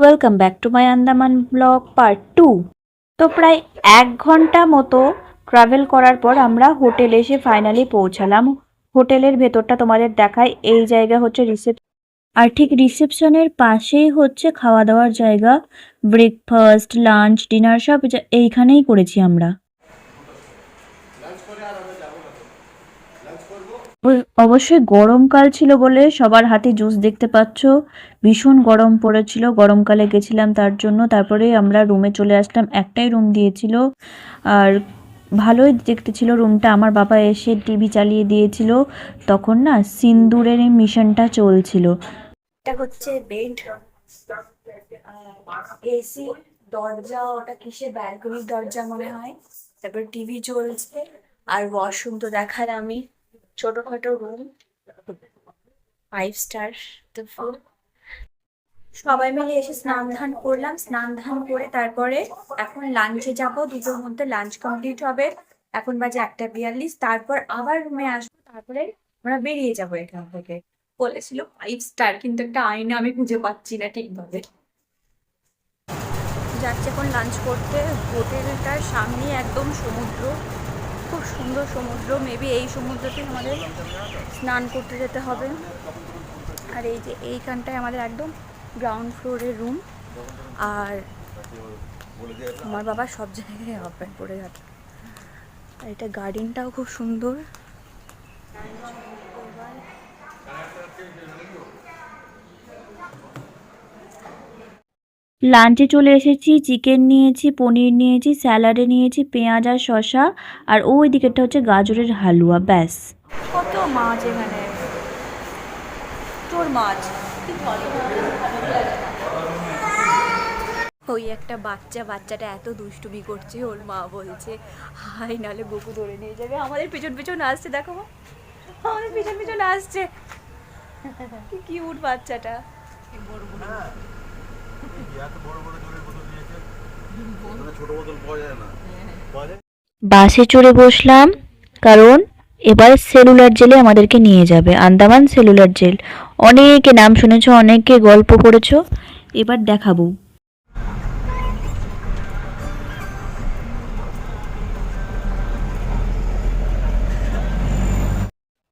Welcome back to my Andaman blog part 2। তো প্রায় 1 ঘন্টা মতো ট্রাভেল করার পর আমরা হোটেলে এসে ফাইনালি পৌঁছালাম। হোটেলের ভেতরটা তোমাদের দেখায়। এই জায়গা হচ্ছে রিসেপশন, আর ঠিক রিসেপশনের পাশেই হচ্ছে খাওয়া দাওয়ার জায়গা। ব্রেকফাস্ট, লাঞ্চ, ডিনার সব এইখানেই করেছি আমরা। অবশ্যই গরমকাল ছিল বলে সবার হাতে জুস দেখতে পাচ্ছ। ভীষণ গরম পড়েছিল, গরমকালে গেছিলাম তার জন্য। তারপরে আমরা রুমে চলে আসলাম, একটাই রুম দিয়েছিল আর ভালোই দেখতে ছিল রুমটা। আমার বাবা এসে টিভি চালিয়ে দিয়েছিল, তখন না সিন্দুরের এই মিশনটা চলছিল। এটা হচ্ছে বেড, এসি, দরজা ওটা কিসের ব্যালকনির দরজা মনে হয়। তারপর টিভি চলছে আর ওয়াশরুম তো দেখার আমি। ছোটখাটো রুম, 5 স্টার তো ফুল। সবাই মিলে এসে স্নান ধান করলাম, স্নান ধান করে তারপরে এখন লাঞ্চে যাব। 2টোর মধ্যে লাঞ্চ কমপ্লিট হবে। এখন বাজে 1:42। তারপর আবার রুমে আসবো, তারপরে আমরা বেরিয়ে যাবো এখান থেকে। বলেছিল 5 স্টার, কিন্তু একটা আয়না আমি খুঁজে পাচ্ছি না ঠিকভাবে। যাচ্ছে এখন লাঞ্চ করতে। হোটেলটার সামনে একদম সমুদ্র, খুব সুন্দর সমুদ্র। মেবি এই সমুদ্রতে আমাদের স্নান করতে যেতে হবে। আর এই যে এইখানটায় আমাদের একদম গ্রাউন্ড ফ্লোরের রুম। আর আমার বাবা সব জায়গায় হাফ প্যান্ট পরে যাচ্ছে। আর এটা গার্ডেনটাও খুব সুন্দর। লাঞ্চে চলে এসেছি। চিকেন নিয়েছি, পনির নিয়েছি, স্যালাডে নিয়েছি পেঁয়াজ আর শসা, আর ওই দিকেরটা হচ্ছে গাজরের হালুয়া। ব্যাস। কত মাছ এখানে, তোর মাছ। ওই একটা বাচ্চাটা এত দুষ্টুমি করছে, ওর মা বলছে হাই নালে বকু ধরে নিয়ে যাবে। আমাদের পেছন পেছন আসছে, দেখো আমাদের পেছন পেছন আসছে। কি কিউট বাচ্চাটা। বাসে চড়ে বসলাম, কারণ এবার সেলুলার জেলে আমাদেরকে নিয়ে যাবে। আন্দামান সেলুলার জেল, অনেকে নাম শুনেছো, অনেকে গল্প পড়েছো, এবার দেখাবো।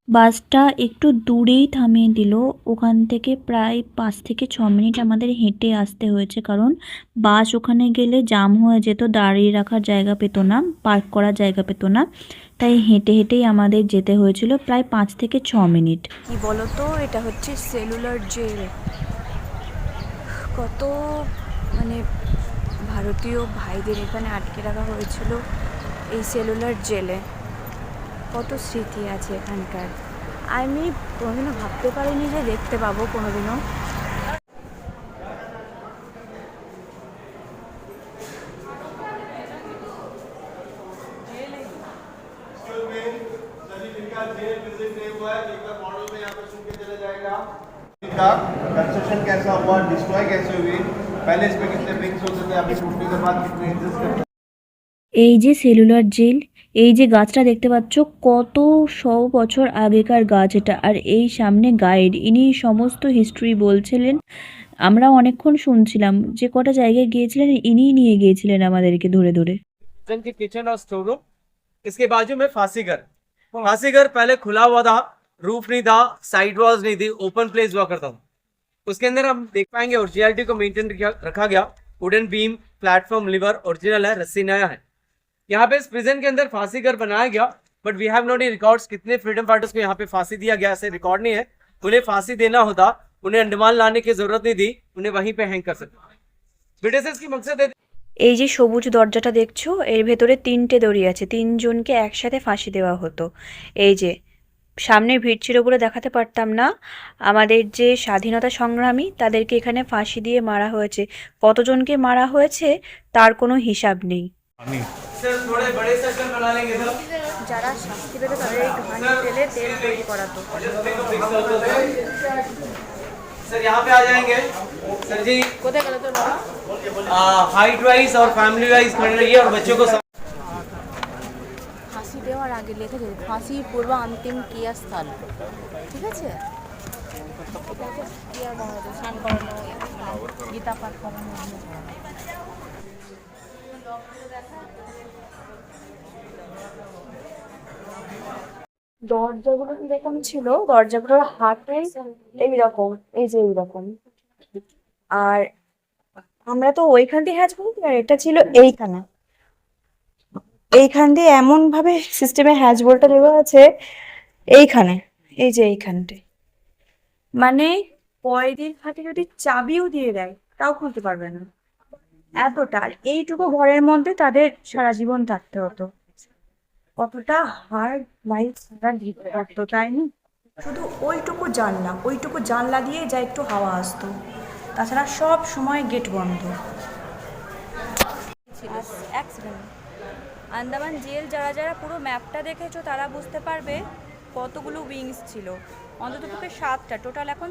বাসটা একটু দূরেই থামিয়ে দিল। ওখান থেকে প্রায় 5 থেকে 6 মিনিট আমাদের হেঁটে আসতে হয়েছে, কারণ বাস ওখানে গেলে জাম হয়ে যেত, দাঁড়িয়ে রাখার জায়গা পেত না, পার্ক করার জায়গা পেত না। তাই হেঁটে হেঁটেই আমাদের যেতে হয়েছিল প্রায় 5 থেকে 6 মিনিট। কি বলতো, এটা হচ্ছে সেলুলার জেল। কত মানে ভারতীয় ভাইদের এখানে আটকে রাখা হয়েছিল এই সেলুলার জেলে। কত স্মৃতি আছে এখানকার। আমি কোনোদিনও ভাবতে পারিনি যে দেখতে পাবো কোনোদিনও। कंस्ट्रक्शन कैसा हुआ, डिस्ट्रॉय कैसे हुई, पहले इसमें कितने विंग्स होते थे, अभी टूटने के बाद कितने इंचेस करते। এই যে সেলুলার জেল, এই যে গাছটা দেখতে পাচ্ছ, কত 100 বছর আগেকার গাছ এটা। আর এই সামনে গাইড, ইনি সমস্ত হিস্ট্রি বলছিলেন। আমরা অনেকক্ষণ শুনছিলাম, যে কটা জায়গায় গিয়েছিলেন ইনিই নিয়ে গিয়েছিলেন আমাদেরকে ধরে ধরে। की किचन और स्टोर रूम, इसके बाजू में फांसी घर। फांसी घर पहले खुला हुआ था, रूफ नहीं था, साइड वॉल्स नहीं थी, ओपन प्लेस हुआ करता था। उसके अंदर हम देख पाएंगे ओरिजिनलिटी को मेंटेन रखा गया। Wooden beam, platform, liver original है, रस्सी नया है। यहाँ पे इस प्रिजन के अंदर फांसी घर बनाया गया, but we have not records कितने फ्रीडम फाइटर्स को यहाँ पे फांसी दिया गया, ऐसे रिकॉर्ड नहीं है। उन्हें फांसी देना होता, उन्हें अंडमान लाने की जरूरत नहीं थी, उन्हें वहीं पे हैंग कर सकते। ब्रिटिशर्स की मकसद है। এই যে সবুজ দরজাটা দেখছো, এর ভেতরে 3টে দড়ি আছে, 3জনকে একসাথে ফাঁসি দেওয়া হতো। এই যে সামনে ভিড় ছিল বলে দেখাতে পারতাম না। আমাদের যে স্বাধীনতা সংগ্রামী, তাদেরকে এখানে ফাঁসি দিয়ে মারা হয়েছে। কতজনকে মারা হয়েছে তার কোনো হিসাব নেই। যারা শাস্তি পেত তাদের এই ঘানি তেলে তেল তৈরি করাতো। सर यहाँ पे आ जाएंगे सर जी। हाइट वाइज और फैमिली वाइज खड़े रहिए और बच्चों को ফাঁসি দেওয়ার আগে লিখেছে ফাঁসির পূর্ব অন্তিম ক্রিয়াস্থল। ঠিক আছে, এটা হচ্ছে ক্রিয়া করানো, স্নান করানো, গীতা পাঠ করানো হলো। দরজাগুলো যেরকম ছিল, দরজাগুলোর হাতে এইরকম, এই যে এইরকম। আর আমরা তো ওইখান দিয়ে হ্যাচ বলছি, আর এটা ছিল এইখানে। এইখান দিয়ে এমন ভাবে সিস্টেমে হ্যাচ বোল্টটা দেওয়া আছে এইখানে, এই যে এইখানটায়। মানে পরের হাতে যদি চাবিও দিয়ে দেয় তাও খুলতে পারবে না, এতটা। আর এইটুকু ঘরের মধ্যে তাদের সারা জীবন থাকতে হতো। কতটা হার্ড লাইফ তারা দিতে পারতো, তাই না? শুধু ওইটুকু জানলা দিয়ে যা একটু হাওয়া আসতো, তাছাড়া সব সময় গেট বন্ধ। অ্যাক্সিডেন্ট। আন্দামান জেল যারা যারা পুরো ম্যাপটা দেখেছো তারা বুঝতে পারবে কতগুলো উইংস ছিল। অন্তত পক্ষে 7টা, টোটাল এখন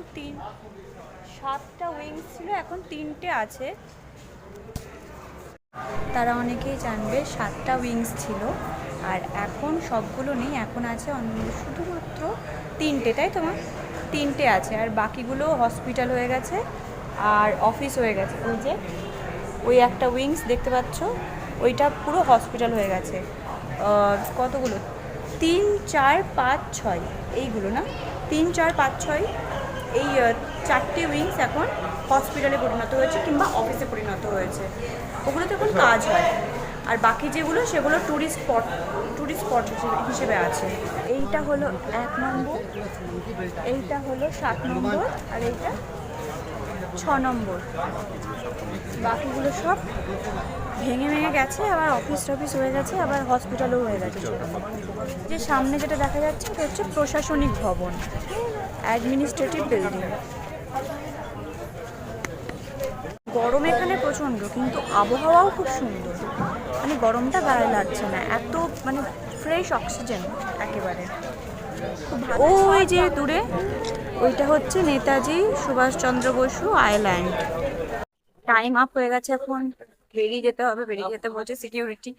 7টা উইংস ছিল, এখন 3টে আছে। তারা অনেকেই জানবে 7টা উইংস ছিল, আর এখন সবগুলো নেই, এখন আছে শুধুমাত্র 3টে, তাই তো মা? 3টে আছে, আর বাকিগুলো হসপিটাল হয়ে গেছে আর অফিস হয়ে গেছে। ওই যে ওই একটা উইংস দেখতে পাচ্ছ, ওইটা পুরো হসপিটাল হয়ে গেছে। কতগুলো? 3, 4, 5, 6 এইগুলো না, 3, 4, 5, 6 এই 4টে উইংস এখন হসপিটালে পরিণত হয়েছে কিংবা অফিসে পরিণত হয়েছে। ওগুলোতে এখন কাজ হয়। আর বাকি যেগুলো সেগুলো ট্যুরিস্ট স্পট হিসেবে আছে। এইটা হলো 1 নম্বর, এইটা হলো 7 নম্বর, আর এইটা 6 নম্বর। বাকিগুলো সব ভেঙে গেছে, আবার অফিস টফিস হয়ে গেছে, আবার হসপিটালও হয়ে গেছে। যে সামনে যেটা দেখা যাচ্ছে এটা হচ্ছে প্রশাসনিক ভবন, অ্যাডমিনিস্ট্রেটিভ বিল্ডিং। গরম এখানে প্রচণ্ড, কিন্তু আবহাওয়াও খুব সুন্দর। মানে গরমটা গায়ে লাগছে না, এত মানে ফ্রেশ অক্সিজেন একেবারে। ওই যে দূরে ওইটা হচ্ছে Netaji Subhash Chandra Bose island. Time up হয়ে গেছে, এখন বেরিয়ে যেতে হবে। বেরিয়ে যেতে বলছে সিকিউরিটি।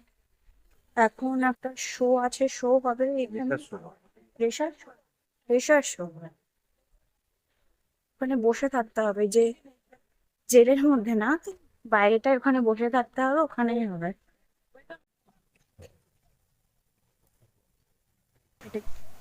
এখন একটা শো আছে, শো হবে এখানে, প্রেশার শো। ওখানে বসে থাকতে হবে, যে জেলের মধ্যে না, বাইরেটায় ওখানে বসে থাকতে হবে, ওখানেই হবে।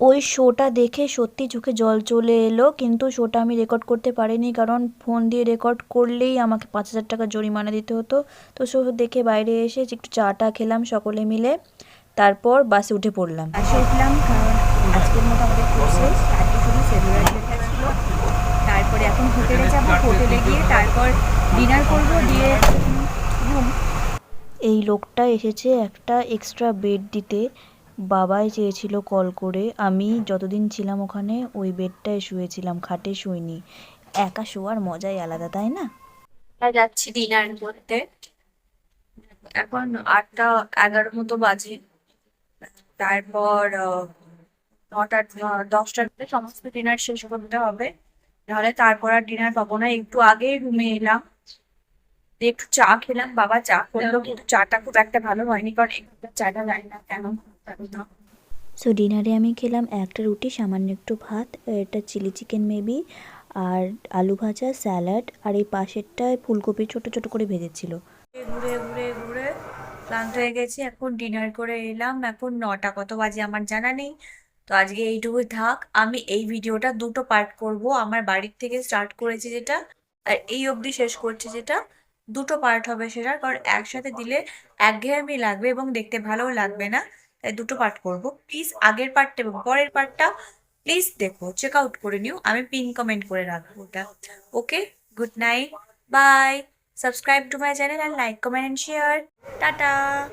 ওই শোটা দেখে সত্যি চোখে জল চলে এলো, কিন্তু শোটা আমি রেকর্ড করতে পারিনি, কারণ ফোন দিয়ে রেকর্ড করলেই আমাকে 5,000 টাকা জরিমানা দিতে হতো। তো শো দেখে বাইরে এসে একটু চাটা খেলাম সকলে মিলে, তারপর বাসে উঠে পড়লাম। বাসে উঠলাম, কারণ আজকের মতো আমাদের ট্যুর শেষ। আজকে শুধু ফেব্রুয়ারি লেখা ছিল। তারপরে এখন হোটেলে যাবো, হোটেলে গিয়ে তারপর ডিনার করবো, দিয়ে ঘুম। এই লোকটা এসেছে একটা এক্সট্রা বেড দিতে, বাবাই চেয়েছিল কল করে। আমি যতদিন ছিলাম ওখানে ওই বেডটায় শুয়েছিলাম, খাটে শুইনি। একা শোয়ার মজাই আলাদা, তাই না? যাচ্ছি ডিনার করতে। এখন 8টা 11 মতো বাজে। তারপর 9টা 10টার মধ্যে সমস্ত ডিনার শেষ করতে হবে, নাহলে তারপর আর ডিনার পাবো না। একটু আগে রুমে এলাম, দিয়ে একটু চা খেলাম। বাবা চা করলো, কিন্তু চাটা খুব একটা ভালো হয়নি, কারণ এখানকার চাটা জানি না কেন ভালো না। সো ডিনারে আমি খেলাম একটা রুটি, সামান্য একটু ভাত, এটা চিলি চিকেন মেবি, আর আলু ভাজা, স্যালাড, আর এই পাশেরটায় ফুলকপি ছোট ছোট করে ভেজেছিল। ঘুরে ঘুরে ঘুরে ক্লান্ত হয়ে গেছি, এখন ডিনার করে এলাম। এখন 9টা কত বাজে আমার জানা নেই। তো আজকে এইটুকুই থাক। আমি এই ভিডিওটা 2টো পার্ট করব। আমার বাড়ির থেকে স্টার্ট করেছি যেটা, আর এই অবধি শেষ করছি যেটা, 2টো পার্ট হবে সেটা, কারণ একসাথে দিলে একঘেয়েমি লাগবে এবং দেখতে ভালোও লাগবে না। তাই 2টো পার্ট করব। প্লিজ আগের পার্টটা এবং পরের পার্টটা প্লিজ দেখো, চেক আউট করে নিও। আমি পিন কমেন্ট করে রাখবো ওটা। Okay, good night, bye. Subscribe to my channel and like, comment and share. Tata.